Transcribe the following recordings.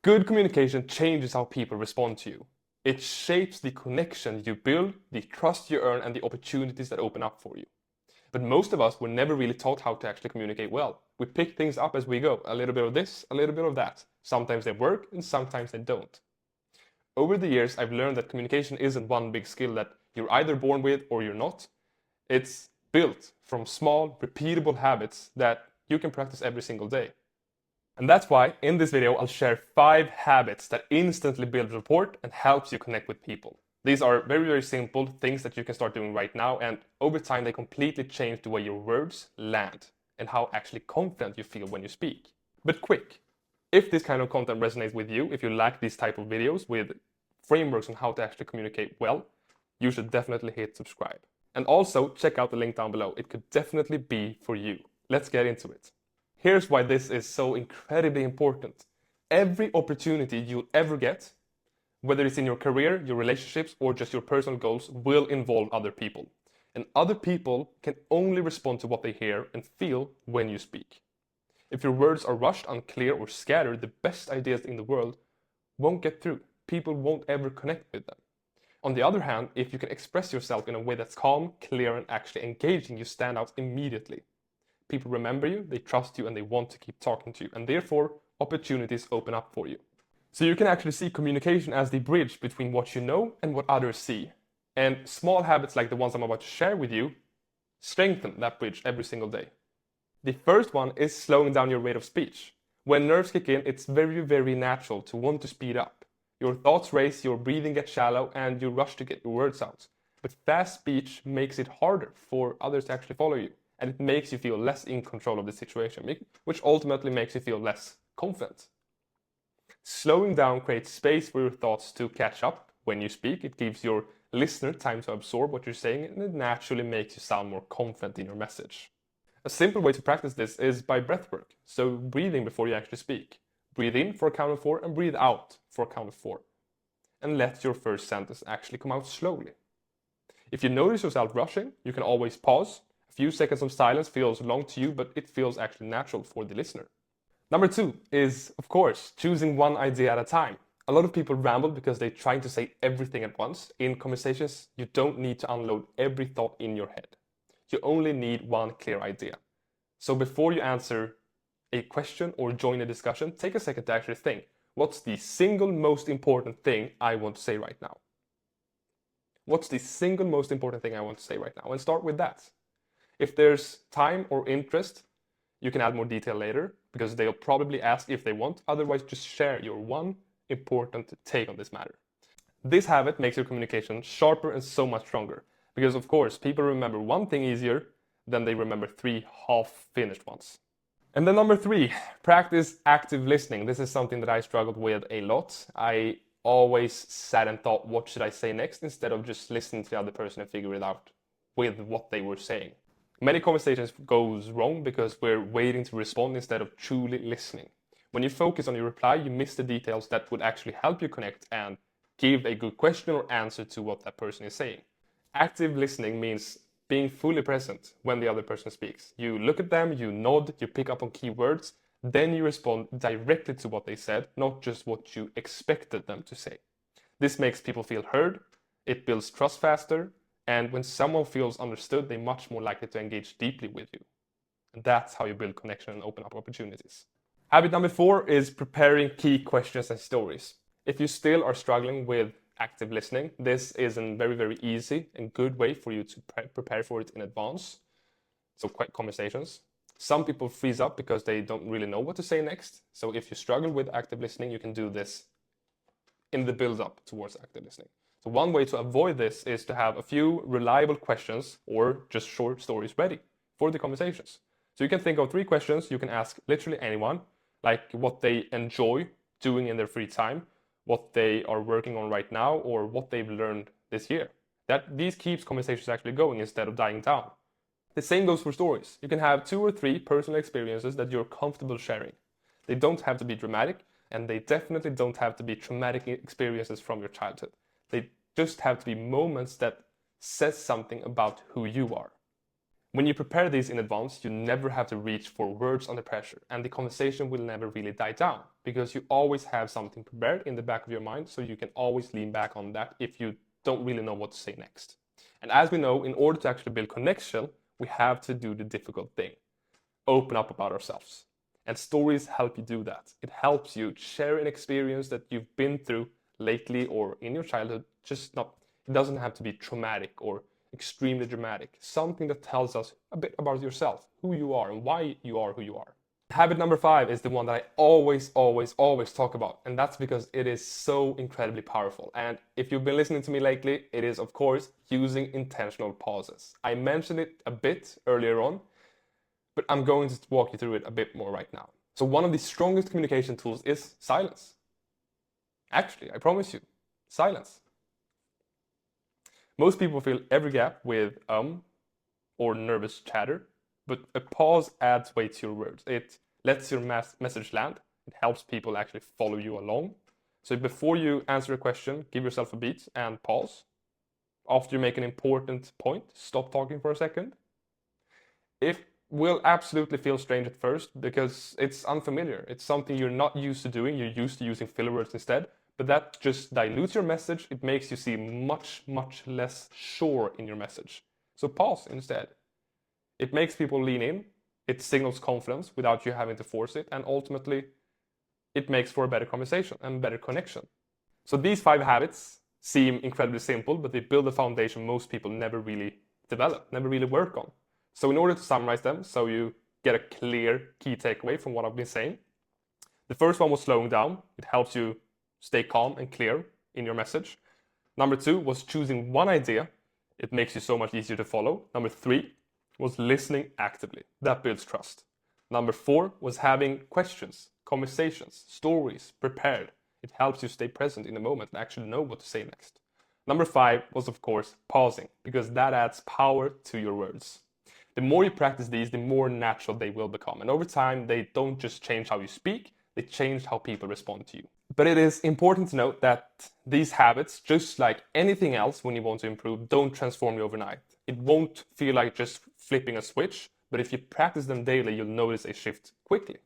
Good communication changes how people respond to you. It shapes the connection you build, the trust you earn, and the opportunities that open up for you. But most of us were never really taught how to actually communicate well. We pick things up as we go, a little bit of this, a little bit of that. Sometimes they work and sometimes they don't. Over the years, I've learned that communication isn't one big skill that you're either born with or you're not. It's built from small, repeatable habits that you can practice every single day. And that's why in this video I'll share 5 habits that instantly build rapport and helps you connect with people. These are very, very simple things that you can start doing right now, and over time they completely change the way your words land and how actually confident you feel when you speak. But quick, if this kind of content resonates with you, if you like these type of videos with frameworks on how to actually communicate well, you should definitely hit subscribe. And also check out the link down below. It could definitely be for you. Let's get into it. Here's why this is so incredibly important. Every opportunity you'll ever get, whether it's in your career, your relationships, or just your personal goals, will involve other people. And other people can only respond to what they hear and feel when you speak. If your words are rushed, unclear, or scattered, the best ideas in the world won't get through. People won't ever connect with them. On the other hand, if you can express yourself in a way that's calm, clear, and actually engaging, you stand out immediately. People remember you, they trust you, and they want to keep talking to you, and therefore opportunities open up for you. So you can actually see communication as the bridge between what you know and what others see. And small habits like the ones I'm about to share with you strengthen that bridge every single day. The first one is slowing down your rate of speech. When nerves kick in, it's very, very natural to want to speed up. Your thoughts race, your breathing gets shallow, and you rush to get your words out. But fast speech makes it harder for others to actually follow you. And it makes you feel less in control of the situation, which ultimately makes you feel less confident. Slowing down creates space for your thoughts to catch up when you speak. It gives your listener time to absorb what you're saying, and it naturally makes you sound more confident in your message. A simple way to practice this is by breath work, so breathing before you actually speak. Breathe in for a count of 4 and breathe out for a count of 4. And let your first sentence actually come out slowly. If you notice yourself rushing, you can always pause. A few seconds of silence feels long to you, but it feels actually natural for the listener. Number 2 is, of course, choosing one idea at a time. A lot of people ramble because they're trying to say everything at once. In conversations, you don't need to unload every thought in your head. You only need one clear idea. So before you answer a question or join a discussion, take a second to actually think, what's the single most important thing I want to say right now? What's the single most important thing I want to say right now? And start with that. If there's time or interest, you can add more detail later because they'll probably ask if they want. Otherwise, just share your one important take on this matter. This habit makes your communication sharper and so much stronger because, of course, people remember one thing easier than they remember 3 half-finished ones. And then number 3, practice active listening. This is something that I struggled with a lot. I always sat and thought, what should I say next, instead of just listening to the other person and figure it out with what they were saying. Many conversations goes wrong because we're waiting to respond instead of truly listening. When you focus on your reply, you miss the details that would actually help you connect and give a good question or answer to what that person is saying. Active listening means being fully present when the other person speaks. You look at them, you nod, you pick up on key words, then you respond directly to what they said, not just what you expected them to say. This makes people feel heard, it builds trust faster, and when someone feels understood, they're much more likely to engage deeply with you. And that's how you build connection and open up opportunities. Habit number 4 is preparing key questions and stories. If you still are struggling with active listening, this is a very, very easy and good way for you to prepare for it in advance. So quick conversations. Some people freeze up because they don't really know what to say next. So if you struggle with active listening, you can do this in the build-up towards active listening. So one way to avoid this is to have a few reliable questions or just short stories ready for the conversations. So you can think of 3 questions you can ask literally anyone, like what they enjoy doing in their free time, what they are working on right now, or what they've learned this year. These keeps conversations actually going instead of dying down. The same goes for stories. You can have 2 or 3 personal experiences that you're comfortable sharing. They don't have to be dramatic, and they definitely don't have to be traumatic experiences from your childhood. They just have to be moments that says something about who you are. When you prepare these in advance, you never have to reach for words under pressure, and the conversation will never really die down because you always have something prepared in the back of your mind, so you can always lean back on that if you don't really know what to say next. And as we know, in order to actually build connection, we have to do the difficult thing: open up about ourselves. And stories help you do that. It helps you share an experience that you've been through lately or in your childhood. It doesn't have to be traumatic or extremely dramatic. Something that tells us a bit about yourself, who you are and why you are who you are. Habit number 5 is the one that I always talk about, and that's because it is so incredibly powerful. And if you've been listening to me lately, it is of course using intentional pauses. I mentioned it a bit earlier on, but I'm going to walk you through it a bit more right now. So one of the strongest communication tools is silence. Actually, I promise you, silence. Most people fill every gap with or nervous chatter, but a pause adds weight to your words. It lets your message land. It helps people actually follow you along. So before you answer a question, give yourself a beat and pause. After you make an important point, stop talking for a second. It will absolutely feel strange at first because it's unfamiliar. It's something you're not used to doing. You're used to using filler words instead, but that just dilutes your message. It makes you seem much less sure in your message. So pause instead. It makes people lean in. It signals confidence without you having to force it, and ultimately it makes for a better conversation and better connection. So these 5 habits seem incredibly simple, but they build a foundation most people never really develop, never really work on. So in order to summarize them, so you get a clear key takeaway from what I've been saying, the first one was slowing down. It helps you stay calm and clear in your message. Number 2 was choosing one idea. It makes you so much easier to follow. Number 3 was listening actively. That builds trust. Number 4 was having questions, conversations, stories prepared. It helps you stay present in the moment and actually know what to say next. Number 5 was, of course, pausing, because that adds power to your words. The more you practice these, the more natural they will become. And over time, they don't just change how you speak, they change how people respond to you. But it is important to note that these habits, just like anything else when you want to improve, don't transform you overnight. It won't feel like just flipping a switch, but if you practice them daily, you'll notice a shift quickly.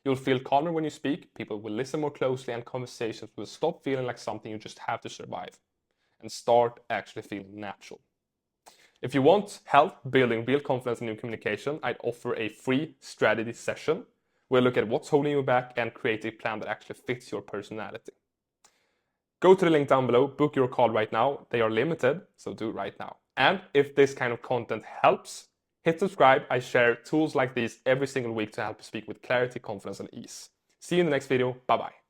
You'll feel calmer when you speak, people will listen more closely, and conversations will stop feeling like something you just have to survive and start actually feeling natural. If you want help building real confidence in your communication, I'd offer a free strategy session. We'll look at what's holding you back and create a plan that actually fits your personality. Go to the link down below, book your call right now. They are limited, so do it right now. And if this kind of content helps, hit subscribe. I share tools like these every single week to help you speak with clarity, confidence, and ease. See you in the next video. Bye-bye.